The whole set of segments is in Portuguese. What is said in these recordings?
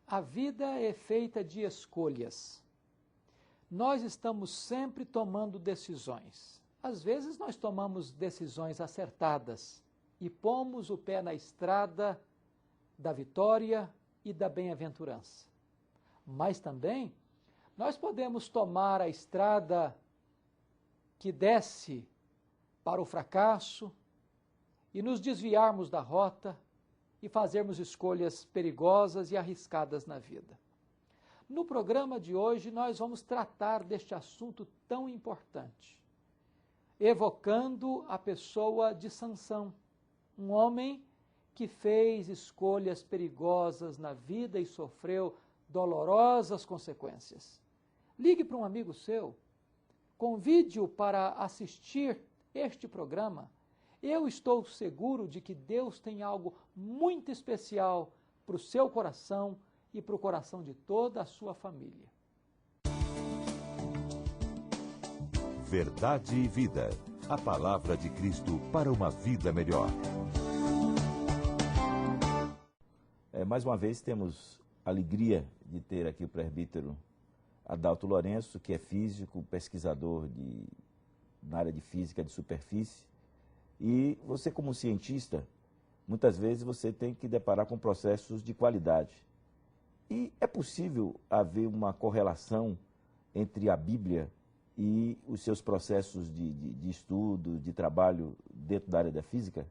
A vida é feita de escolhas. Nós estamos sempre tomando decisões. Às vezes nós tomamos decisões acertadas e pomos o pé na estrada da vitória e da bem-aventurança. Mas também nós podemos tomar a estrada que desce para o fracasso e nos desviarmos da rota e fazermos escolhas perigosas e arriscadas na vida. No programa de hoje nós vamos tratar deste assunto tão importante, evocando a pessoa de Sansão, um homem que fez escolhas perigosas na vida e sofreu dolorosas consequências. Ligue para um amigo seu, convide-o para assistir este programa. Eu estou seguro de que Deus tem algo muito especial para o seu coração e para o coração de toda a sua família. Verdade e Vida. A palavra de Cristo para uma vida melhor. Mais uma vez temos a alegria de ter aqui o presbítero Adalto Lourenço, que é físico, pesquisador na área de física de superfície. E você, como cientista, muitas vezes você tem que deparar com processos de qualidade. E é possível haver uma correlação entre a Bíblia e os seus processos de estudo, de trabalho dentro da área da física?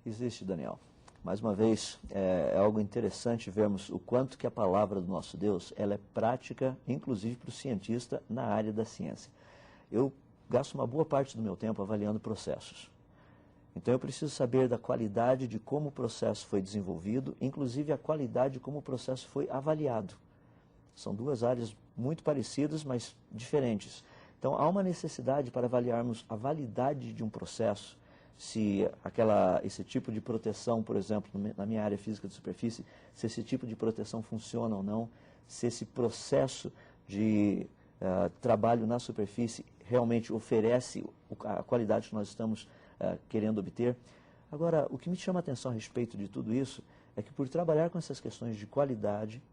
Existe, Daniel. Mais uma vez, é algo interessante vermos o quanto que a palavra do nosso Deus ela é prática, inclusive para o cientista na área da ciência. Eu gasto uma boa parte do meu tempo avaliando processos. Então eu preciso saber da qualidade de como o processo foi desenvolvido, inclusive a qualidade de como o processo foi avaliado. São duas áreas muito parecidas, mas diferentes. Então há uma necessidade para avaliarmos a validade de um processo, se esse tipo de proteção, por exemplo, na minha área física de superfície, se esse tipo de proteção funciona ou não, se esse processo de trabalho na superfície realmente oferece a qualidade que nós estamos querendo obter. Agora, o que me chama a atenção a respeito de tudo isso é que por trabalhar com essas questões de qualidade,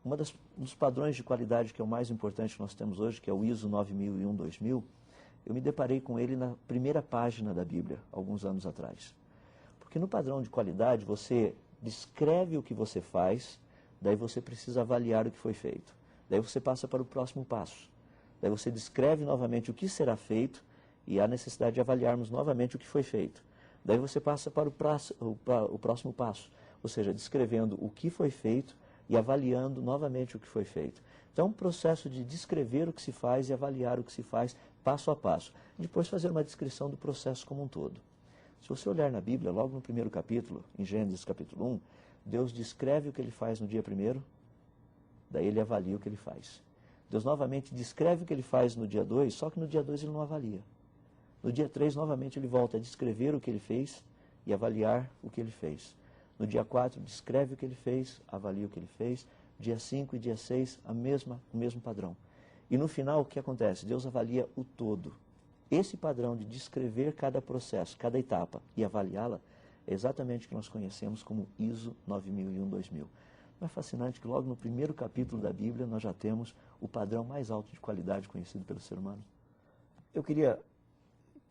um dos padrões de qualidade que é o mais importante que nós temos hoje, que é o ISO 9001-2000, eu me deparei com ele na primeira página da Bíblia, alguns anos atrás. Porque no padrão de qualidade, você descreve o que você faz, daí você precisa avaliar o que foi feito. Daí você passa para o próximo passo. Daí você descreve novamente o que será feito e há necessidade de avaliarmos novamente o que foi feito. Daí você passa para o próximo passo, ou seja, descrevendo o que foi feito e avaliando novamente o que foi feito. Então, um processo de descrever o que se faz e avaliar o que se faz passo a passo. Depois fazer uma descrição do processo como um todo. Se você olhar na Bíblia, logo no primeiro capítulo, em Gênesis capítulo 1, Deus descreve o que ele faz no dia primeiro, daí ele avalia o que ele faz. Deus novamente descreve o que ele faz no dia 2, só que no dia 2 ele não avalia. No dia 3, novamente, ele volta a descrever o que ele fez e avaliar o que ele fez. No dia 4, descreve o que ele fez, avalia o que ele fez. Dia 5 e dia 6, o mesmo padrão. E no final, o que acontece? Deus avalia o todo. Esse padrão de descrever cada processo, cada etapa e avaliá-la, é exatamente o que nós conhecemos como ISO 9001-2000. Não é fascinante que logo no primeiro capítulo da Bíblia nós já temos o padrão mais alto de qualidade conhecido pelo ser humano? Eu queria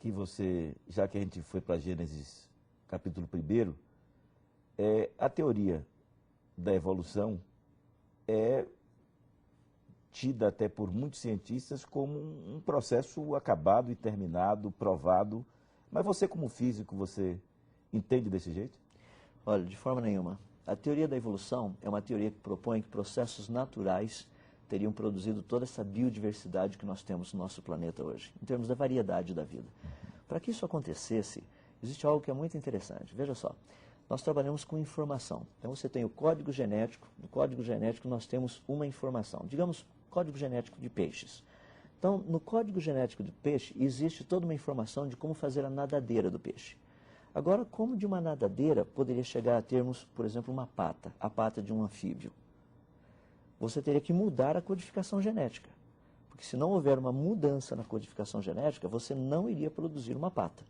que você, já que a gente foi para Gênesis capítulo 1, a teoria da evolução é tida até por muitos cientistas como um processo acabado e terminado, provado. Mas você, como físico, você entende desse jeito? Olha, de forma nenhuma. A teoria da evolução é uma teoria que propõe que processos naturais teriam produzido toda essa biodiversidade que nós temos no nosso planeta hoje, em termos da variedade da vida. Para que isso acontecesse, existe algo que é muito interessante. Veja só, nós trabalhamos com informação. Então você tem o código genético, no código genético nós temos uma informação, digamos, código genético de peixes. Então, no código genético do peixe existe toda uma informação de como fazer a nadadeira do peixe. Agora, como de uma nadadeira poderia chegar a termos, por exemplo, uma pata, a pata de um anfíbio? Você teria que mudar a codificação genética. Porque se não houver uma mudança na codificação genética, você não iria produzir uma pata.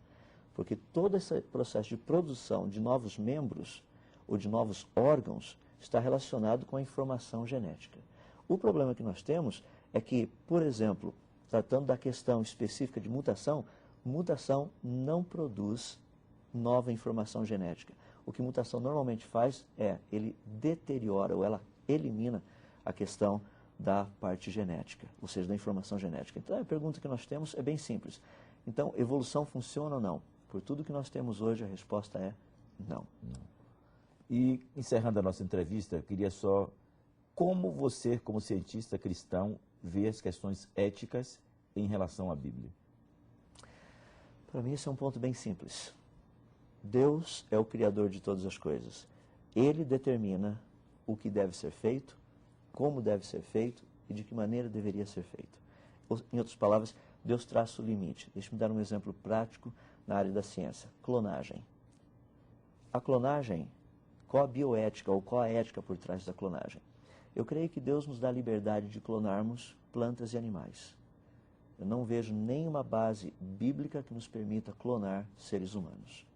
Porque todo esse processo de produção de novos membros ou de novos órgãos está relacionado com a informação genética. O problema que nós temos é que, por exemplo, tratando da questão específica de mutação, mutação não produz nova informação genética. O que mutação normalmente faz é, ele deteriora ou ela elimina a questão da parte genética, ou seja, da informação genética. Então, a pergunta que nós temos é bem simples. Então, evolução funciona ou não? Por tudo que nós temos hoje, a resposta é não. Não. E, encerrando a nossa entrevista, eu queria só, como você, como cientista cristão, vê as questões éticas em relação à Bíblia? Para mim, esse é um ponto bem simples. Deus é o Criador de todas as coisas. Ele determina o que deve ser feito, como deve ser feito e de que maneira deveria ser feito. Em outras palavras, Deus traça o limite. Deixe-me dar um exemplo prático na área da ciência. Clonagem. A clonagem, qual a bioética ou qual a ética por trás da clonagem? Eu creio que Deus nos dá a liberdade de clonarmos plantas e animais. Eu não vejo nenhuma base bíblica que nos permita clonar seres humanos.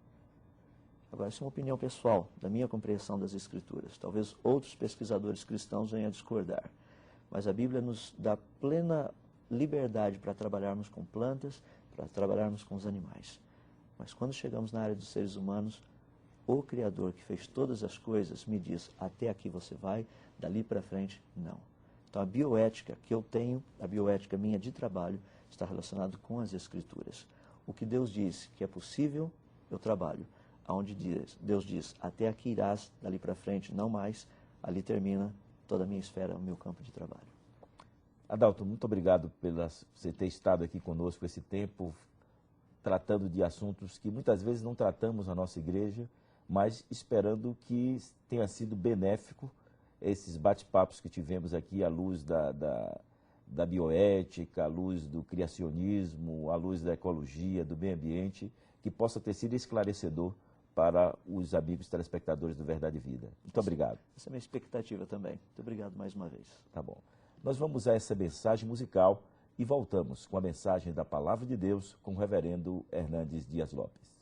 Agora, isso é uma opinião pessoal, da minha compreensão das Escrituras. Talvez outros pesquisadores cristãos venham a discordar. Mas a Bíblia nos dá plena liberdade para trabalharmos com plantas, para trabalharmos com os animais. Mas quando chegamos na área dos seres humanos, o Criador que fez todas as coisas me diz, até aqui você vai, dali para frente, não. Então a bioética que eu tenho, a bioética minha de trabalho, está relacionada com as Escrituras. O que Deus diz que é possível, eu trabalho. Aonde Deus diz, até aqui irás, dali para frente, não mais, ali termina toda a minha esfera, o meu campo de trabalho. Adalto, muito obrigado por você ter estado aqui conosco esse tempo, tratando de assuntos que muitas vezes não tratamos na nossa igreja, mas esperando que tenha sido benéfico esses bate-papos que tivemos aqui à luz da bioética, à luz do criacionismo, à luz da ecologia, do meio ambiente, que possa ter sido esclarecedor para os amigos telespectadores do Verdade e Vida. Muito obrigado. Essa é a minha expectativa também. Muito obrigado mais uma vez. Tá bom. Nós vamos a essa mensagem musical e voltamos com a mensagem da Palavra de Deus com o reverendo Hernandes Dias Lopes.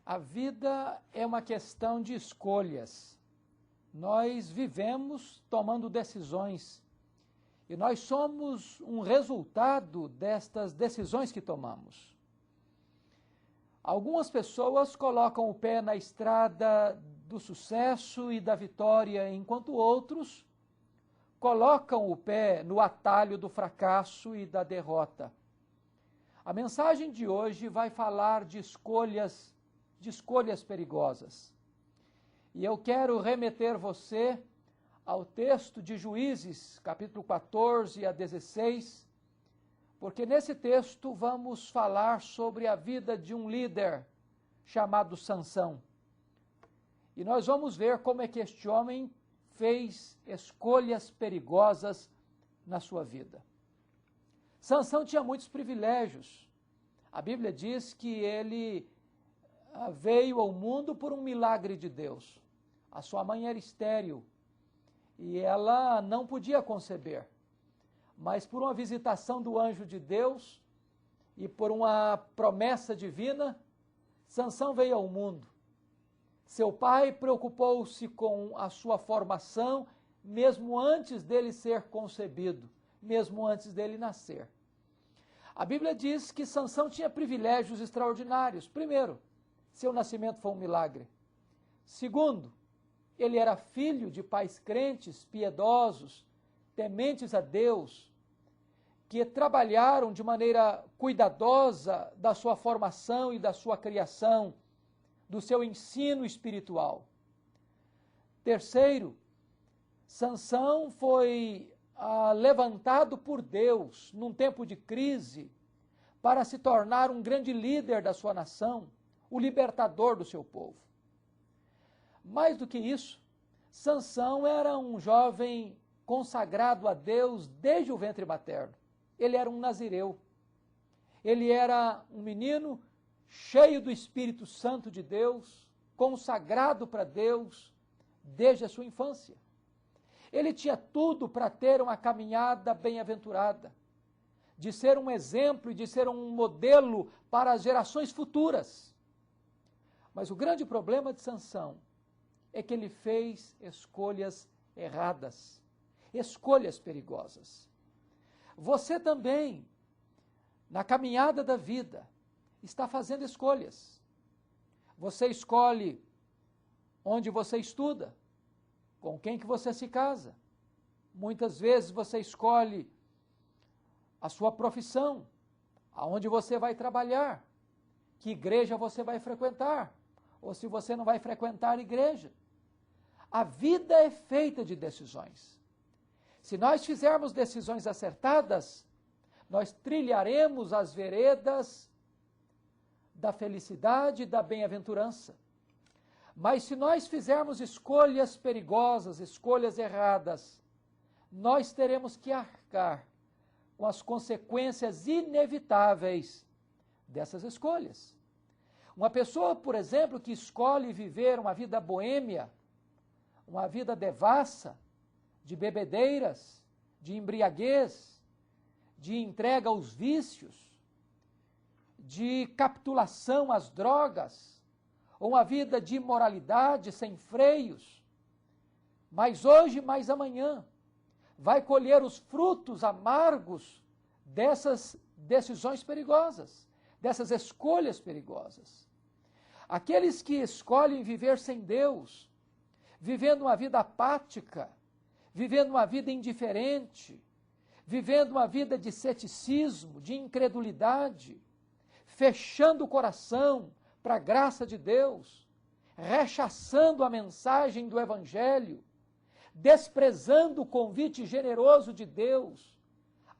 A vida é uma questão de escolhas. Nós vivemos tomando decisões e nós somos um resultado destas decisões que tomamos. Algumas pessoas colocam o pé na estrada do sucesso e da vitória, enquanto outros colocam o pé no atalho do fracasso e da derrota. A mensagem de hoje vai falar de escolhas perigosas. E eu quero remeter você ao texto de Juízes, capítulo 14 a 16, porque nesse texto vamos falar sobre a vida de um líder chamado Sansão. E nós vamos ver como é que este homem fez escolhas perigosas na sua vida. Sansão tinha muitos privilégios. A Bíblia diz que ele veio ao mundo por um milagre de Deus. A sua mãe era estéril e ela não podia conceber. Mas por uma visitação do anjo de Deus e por uma promessa divina, Sansão veio ao mundo. Seu pai preocupou-se com a sua formação, mesmo antes dele ser concebido, mesmo antes dele nascer. A Bíblia diz que Sansão tinha privilégios extraordinários. Primeiro, seu nascimento foi um milagre. Segundo, ele era filho de pais crentes, piedosos, tementes a Deus, que trabalharam de maneira cuidadosa da sua formação e da sua criação, do seu ensino espiritual. Terceiro, Sansão foi levantado por Deus num tempo de crise para se tornar um grande líder da sua nação, o libertador do seu povo. Mais do que isso, Sansão era um jovem consagrado a Deus desde o ventre materno. Ele era um nazireu. Ele era um menino cheio do Espírito Santo de Deus, consagrado para Deus desde a sua infância. Ele tinha tudo para ter uma caminhada bem-aventurada, de ser um exemplo e de ser um modelo para as gerações futuras. Mas o grande problema de Sansão é que ele fez escolhas erradas, escolhas perigosas. Você também, na caminhada da vida, está fazendo escolhas. Você escolhe onde você estuda, com quem que você se casa. Muitas vezes você escolhe a sua profissão, aonde você vai trabalhar, que igreja você vai frequentar, ou se você não vai frequentar a igreja. A vida é feita de decisões. Se nós fizermos decisões acertadas, nós trilharemos as veredas da felicidade e da bem-aventurança. Mas se nós fizermos escolhas perigosas, escolhas erradas, nós teremos que arcar com as consequências inevitáveis dessas escolhas. Uma pessoa, por exemplo, que escolhe viver uma vida boêmia, uma vida devassa, de bebedeiras, de embriaguez, de entrega aos vícios, de capitulação às drogas, ou uma vida de imoralidade sem freios, mas hoje, mais amanhã, vai colher os frutos amargos dessas decisões perigosas, dessas escolhas perigosas. Aqueles que escolhem viver sem Deus, vivendo uma vida apática, vivendo uma vida indiferente, vivendo uma vida de ceticismo, de incredulidade, fechando o coração para a graça de Deus, rechaçando a mensagem do Evangelho, desprezando o convite generoso de Deus,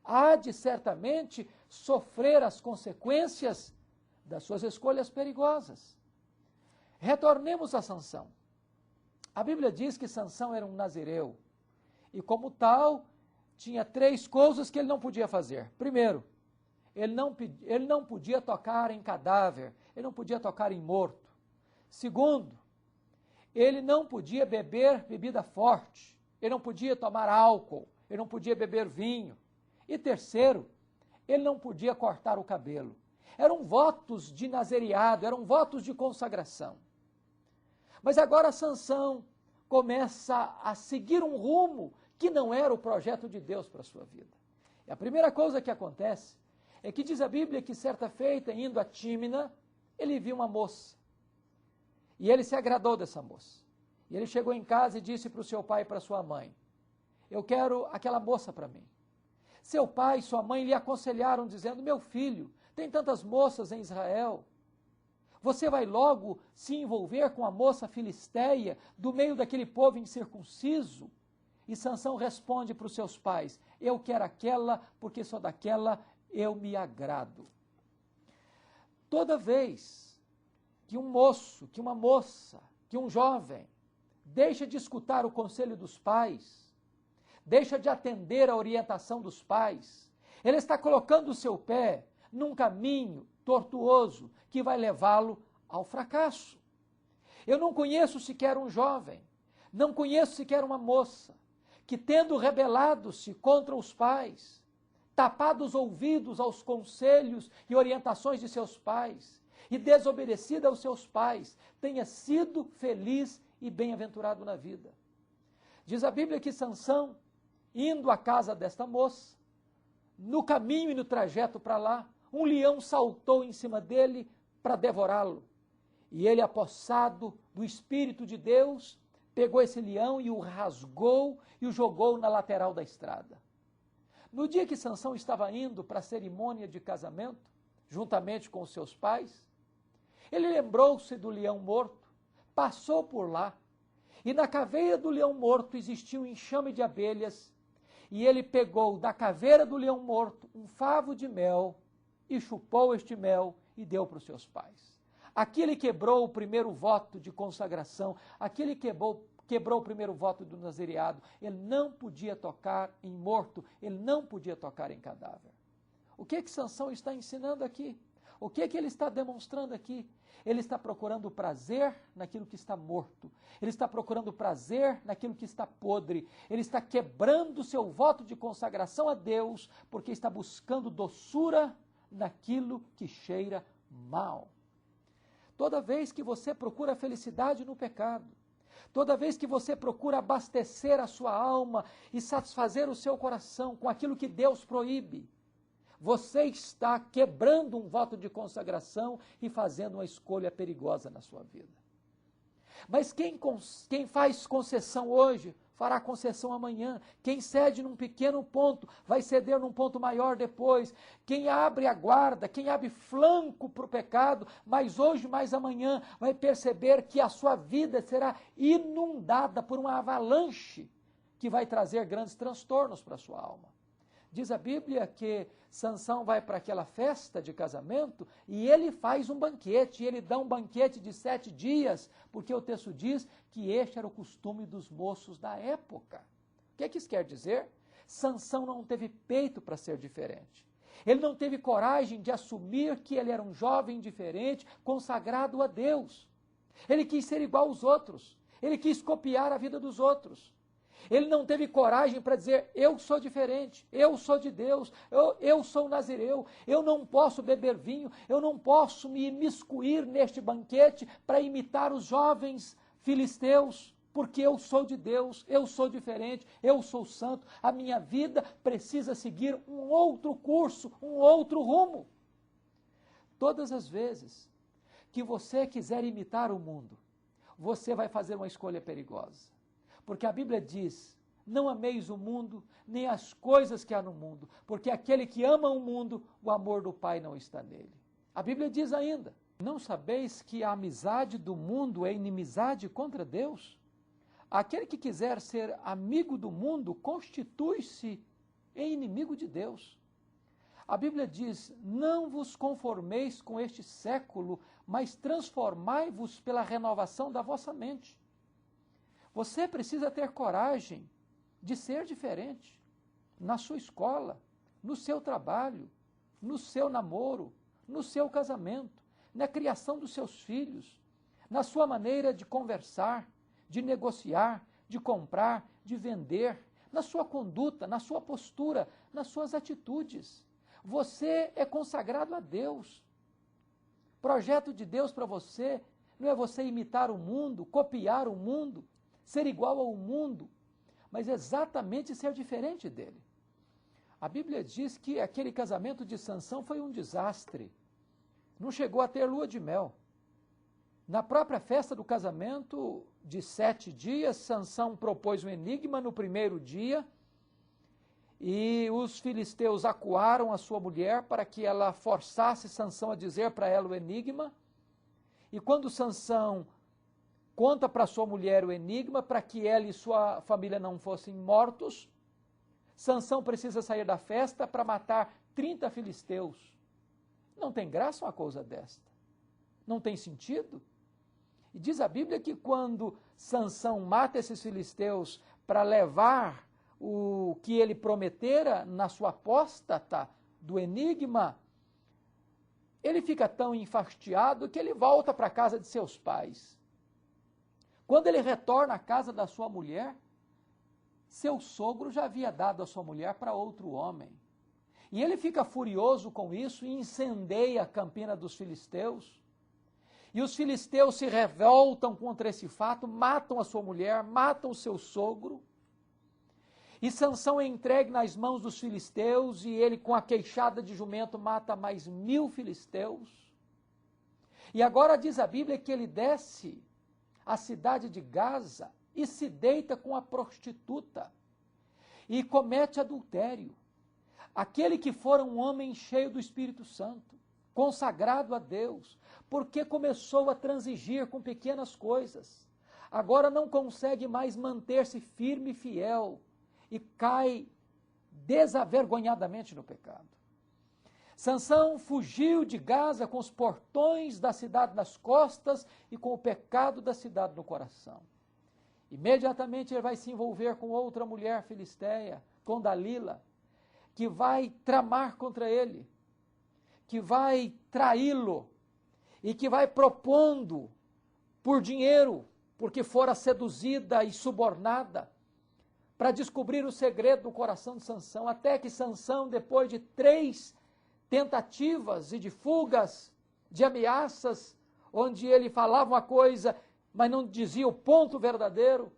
há de certamente sofrer as consequências das suas escolhas perigosas. Retornemos a Sansão. A Bíblia diz que Sansão era um nazireu e, como tal, tinha 3 coisas que ele não podia fazer. Primeiro, ele não podia tocar em cadáver, ele não podia tocar em morto. Segundo, ele não podia beber bebida forte, ele não podia tomar álcool, ele não podia beber vinho. E terceiro, ele não podia cortar o cabelo. Eram votos de nazereado, eram votos de consagração. Mas agora Sansão começa a seguir um rumo que não era o projeto de Deus para a sua vida. E a primeira coisa que acontece é que diz a Bíblia que certa feita, indo a Tímina, ele viu uma moça. E ele se agradou dessa moça. E ele chegou em casa e disse para o seu pai e para sua mãe: eu quero aquela moça para mim. Seu pai e sua mãe lhe aconselharam, dizendo: meu filho, tem tantas moças em Israel. Você vai logo se envolver com a moça filisteia do meio daquele povo incircunciso? E Sansão responde para os seus pais: eu quero aquela, porque só daquela eu me agrado. Toda vez que um moço, que uma moça, que um jovem deixa de escutar o conselho dos pais, deixa de atender a orientação dos pais, ele está colocando o seu pé num caminho tortuoso que vai levá-lo ao fracasso. Eu não conheço sequer um jovem, não conheço sequer uma moça, que tendo rebelado-se contra os pais, tapado os ouvidos aos conselhos e orientações de seus pais, e desobedecida aos seus pais, tenha sido feliz e bem-aventurado na vida. Diz a Bíblia que Sansão, indo à casa desta moça, no caminho e no trajeto para lá, um leão saltou em cima dele para devorá-lo. E ele, apossado do Espírito de Deus, pegou esse leão e o rasgou e o jogou na lateral da estrada. No dia que Sansão estava indo para a cerimônia de casamento, juntamente com os seus pais, ele lembrou-se do leão morto, passou por lá, e na caveira do leão morto existia um enxame de abelhas, e ele pegou da caveira do leão morto um favo de mel, e chupou este mel e deu para os seus pais. Aqui ele quebrou o primeiro voto de consagração, aqui ele quebrou o primeiro voto do nazereado. Ele não podia tocar em morto, ele não podia tocar em cadáver. O que Sansão está ensinando aqui? O que ele está demonstrando aqui? Ele está procurando prazer naquilo que está morto. Ele está procurando prazer naquilo que está podre. Ele está quebrando o seu voto de consagração a Deus, porque está buscando doçura naquilo que cheira mal. Toda vez que você procura felicidade no pecado, toda vez que você procura abastecer a sua alma e satisfazer o seu coração com aquilo que Deus proíbe, você está quebrando um voto de consagração e fazendo uma escolha perigosa na sua vida. Mas quem faz concessão hoje, fará concessão amanhã. Quem cede num pequeno ponto, vai ceder num ponto maior depois. Quem abre a guarda, quem abre flanco para o pecado, mais hoje, mais amanhã, vai perceber que a sua vida será inundada por uma avalanche que vai trazer grandes transtornos para a sua alma. Diz a Bíblia que Sansão vai para aquela festa de casamento e ele faz um banquete, e ele dá um banquete de 7 dias, porque o texto diz que este era o costume dos moços da época. O que isso quer dizer? Sansão não teve peito para ser diferente. Ele não teve coragem de assumir que ele era um jovem diferente, consagrado a Deus. Ele quis ser igual aos outros, ele quis copiar a vida dos outros. Ele não teve coragem para dizer: eu sou diferente, eu sou de Deus, eu sou nazireu, eu não posso beber vinho, eu não posso me imiscuir neste banquete para imitar os jovens filisteus, porque eu sou de Deus, eu sou diferente, eu sou santo, a minha vida precisa seguir um outro curso, um outro rumo. Todas as vezes que você quiser imitar o mundo, você vai fazer uma escolha perigosa. Porque a Bíblia diz: não ameis o mundo, nem as coisas que há no mundo, porque aquele que ama o mundo, o amor do Pai não está nele. A Bíblia diz ainda: não sabeis que a amizade do mundo é inimizade contra Deus? Aquele que quiser ser amigo do mundo, constitui-se em inimigo de Deus. A Bíblia diz: não vos conformeis com este século, mas transformai-vos pela renovação da vossa mente. Você precisa ter coragem de ser diferente na sua escola, no seu trabalho, no seu namoro, no seu casamento, na criação dos seus filhos, na sua maneira de conversar, de negociar, de comprar, de vender, na sua conduta, na sua postura, nas suas atitudes. Você é consagrado a Deus. Projeto de Deus para você não é você imitar o mundo, copiar o mundo, ser igual ao mundo, mas exatamente ser diferente dele. A Bíblia diz que aquele casamento de Sansão foi um desastre. Não chegou a ter lua de mel. Na própria festa do casamento de 7 dias, Sansão propôs um enigma no primeiro dia e os filisteus acuaram a sua mulher para que ela forçasse Sansão a dizer para ela o enigma. E quando Sansão conta para sua mulher o enigma, para que ela e sua família não fossem mortos, Sansão precisa sair da festa para matar 30 filisteus. Não tem graça uma coisa desta. Não tem sentido. E diz a Bíblia que quando Sansão mata esses filisteus para levar o que ele prometera na sua apóstata do enigma, ele fica tão enfastiado que ele volta para a casa de seus pais. Quando ele retorna à casa da sua mulher, seu sogro já havia dado a sua mulher para outro homem. E ele fica furioso com isso e incendeia a campina dos filisteus. E os filisteus se revoltam contra esse fato, matam a sua mulher, matam o seu sogro. E Sansão é entregue nas mãos dos filisteus e ele, com a queixada de jumento, mata mais 1000 filisteus. E agora diz a Bíblia que ele desce à cidade de Gaza e se deita com a prostituta e comete adultério. Aquele que fora um homem cheio do Espírito Santo, consagrado a Deus, porque começou a transigir com pequenas coisas, agora não consegue mais manter-se firme e fiel e cai desavergonhadamente no pecado. Sansão fugiu de Gaza com os portões da cidade nas costas e com o pecado da cidade no coração. Imediatamente ele vai se envolver com outra mulher filisteia, com Dalila, que vai tramar contra ele, que vai traí-lo e que vai propondo por dinheiro, porque fora seduzida e subornada, para descobrir o segredo do coração de Sansão, até que Sansão, depois de 3 tentativas e de fugas, de ameaças, onde ele falava uma coisa, mas não dizia o ponto verdadeiro,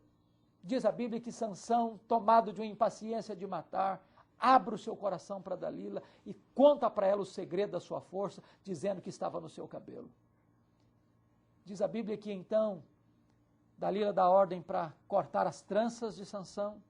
diz a Bíblia que Sansão, tomado de uma impaciência de matar, abre o seu coração para Dalila e conta para ela o segredo da sua força, dizendo que estava no seu cabelo. Diz a Bíblia que então Dalila dá ordem para cortar as tranças de Sansão,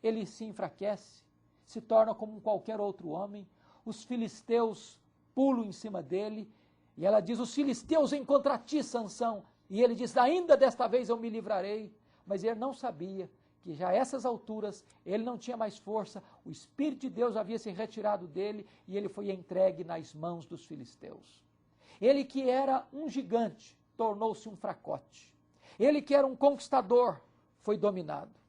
ele se enfraquece, se torna como qualquer outro homem, os filisteus pulam em cima dele, e ela diz, os filisteus vêm contra ti, Sansão, e ele diz, ainda desta vez eu me livrarei, mas ele não sabia que já a essas alturas ele não tinha mais força, o Espírito de Deus havia se retirado dele, e ele foi entregue nas mãos dos filisteus. Ele que era um gigante, tornou-se um fracote. Ele que era um conquistador, foi dominado.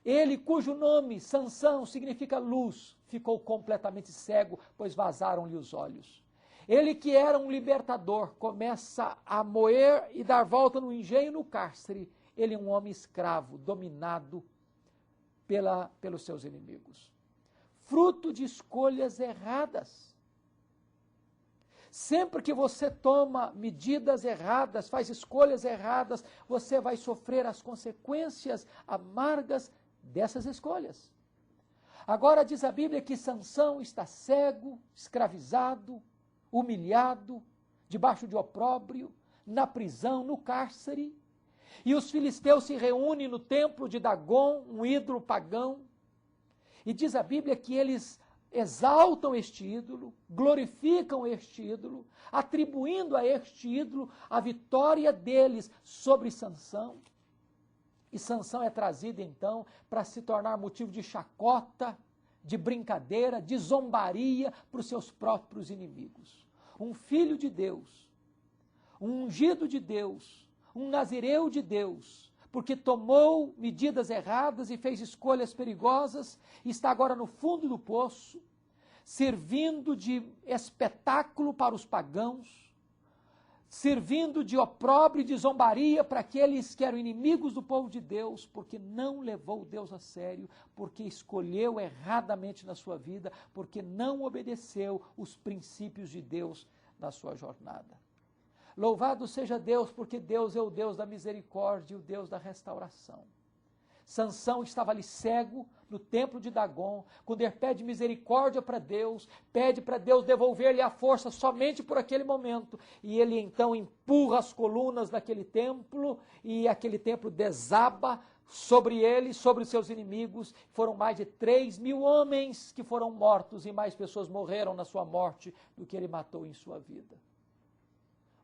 Ele cujo nome, Sansão, significa luz, ficou completamente cego, pois vazaram-lhe os olhos. Ele que era um libertador, começa a moer e dar volta no engenho e no cárcere. Ele é um homem escravo, dominado pelos seus inimigos. Fruto de escolhas erradas. Sempre que você toma medidas erradas, faz escolhas erradas, você vai sofrer as consequências amargas dessas escolhas. Agora diz a Bíblia que Sansão está cego, escravizado, humilhado, debaixo de opróbrio, na prisão, no cárcere, e os filisteus se reúnem no templo de Dagon, um ídolo pagão, e diz a Bíblia que eles exaltam este ídolo, glorificam este ídolo, atribuindo a este ídolo a vitória deles sobre Sansão. E Sansão é trazido então para se tornar motivo de chacota, de brincadeira, de zombaria para os seus próprios inimigos. Um filho de Deus, um ungido de Deus, um nazireu de Deus, porque tomou medidas erradas e fez escolhas perigosas, e está agora no fundo do poço, servindo de espetáculo para os pagãos, servindo de opróbrio e de zombaria para aqueles que eram inimigos do povo de Deus, porque não levou Deus a sério, porque escolheu erradamente na sua vida, porque não obedeceu os princípios de Deus na sua jornada. Louvado seja Deus, porque Deus é o Deus da misericórdia e o Deus da restauração. Sansão estava ali cego no templo de Dagon, quando ele pede misericórdia para Deus, pede para Deus devolver-lhe a força somente por aquele momento, e ele então empurra as colunas daquele templo, e aquele templo desaba sobre ele, sobre os seus inimigos. Foram mais de 3.000 homens que foram mortos, e mais pessoas morreram na sua morte do que ele matou em sua vida.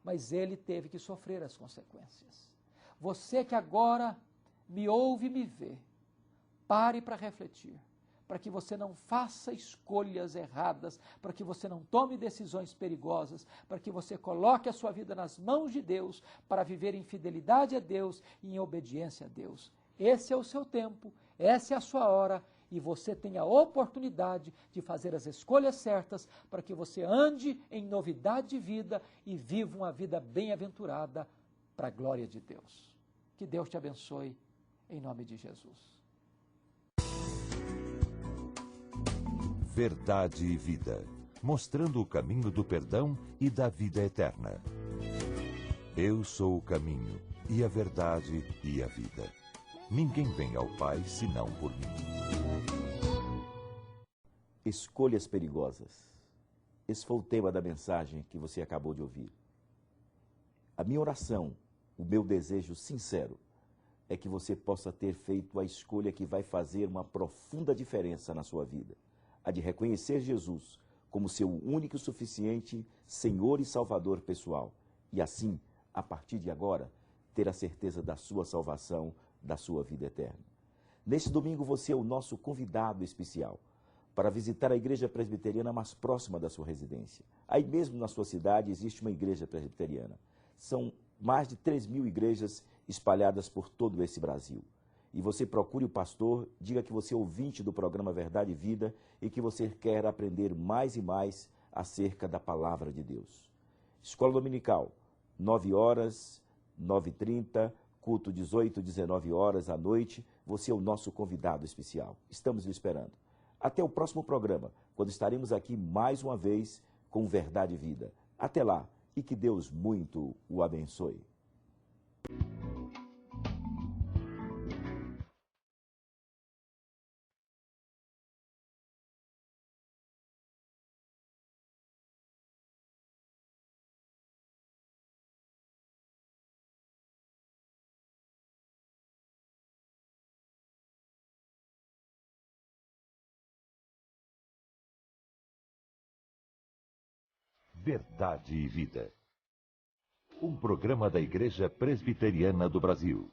Mas ele teve que sofrer as consequências. Você que agora me ouve e me vê, pare para refletir, para que você não faça escolhas erradas, para que você não tome decisões perigosas, para que você coloque a sua vida nas mãos de Deus, para viver em fidelidade a Deus e em obediência a Deus. Esse é o seu tempo, essa é a sua hora, e você tem a oportunidade de fazer as escolhas certas para que você ande em novidade de vida e viva uma vida bem-aventurada para a glória de Deus. Que Deus te abençoe, em nome de Jesus. Verdade e Vida, mostrando o caminho do perdão e da vida eterna. Eu sou o caminho, e a verdade e a vida. Ninguém vem ao Pai senão por mim. Escolhas perigosas. Esse foi o tema da mensagem que você acabou de ouvir. A minha oração, o meu desejo sincero, é que você possa ter feito a escolha que vai fazer uma profunda diferença na sua vida. A de reconhecer Jesus como seu único e suficiente Senhor e Salvador pessoal. E assim, a partir de agora, ter a certeza da sua salvação, da sua vida eterna. Neste domingo você é o nosso convidado especial para visitar a igreja presbiteriana mais próxima da sua residência. Aí mesmo na sua cidade existe uma igreja presbiteriana. São mais de 3.000 igrejas espalhadas por todo esse Brasil. E você procure o pastor, diga que você é ouvinte do programa Verdade e Vida e que você quer aprender mais e mais acerca da palavra de Deus. Escola Dominical, 9 horas, 9h30, culto 18, 19 horas à noite. Você é o nosso convidado especial. Estamos lhe esperando. Até o próximo programa, quando estaremos aqui mais uma vez com Verdade e Vida. Até lá, e que Deus muito o abençoe. Verdade e Vida. Um programa da Igreja Presbiteriana do Brasil.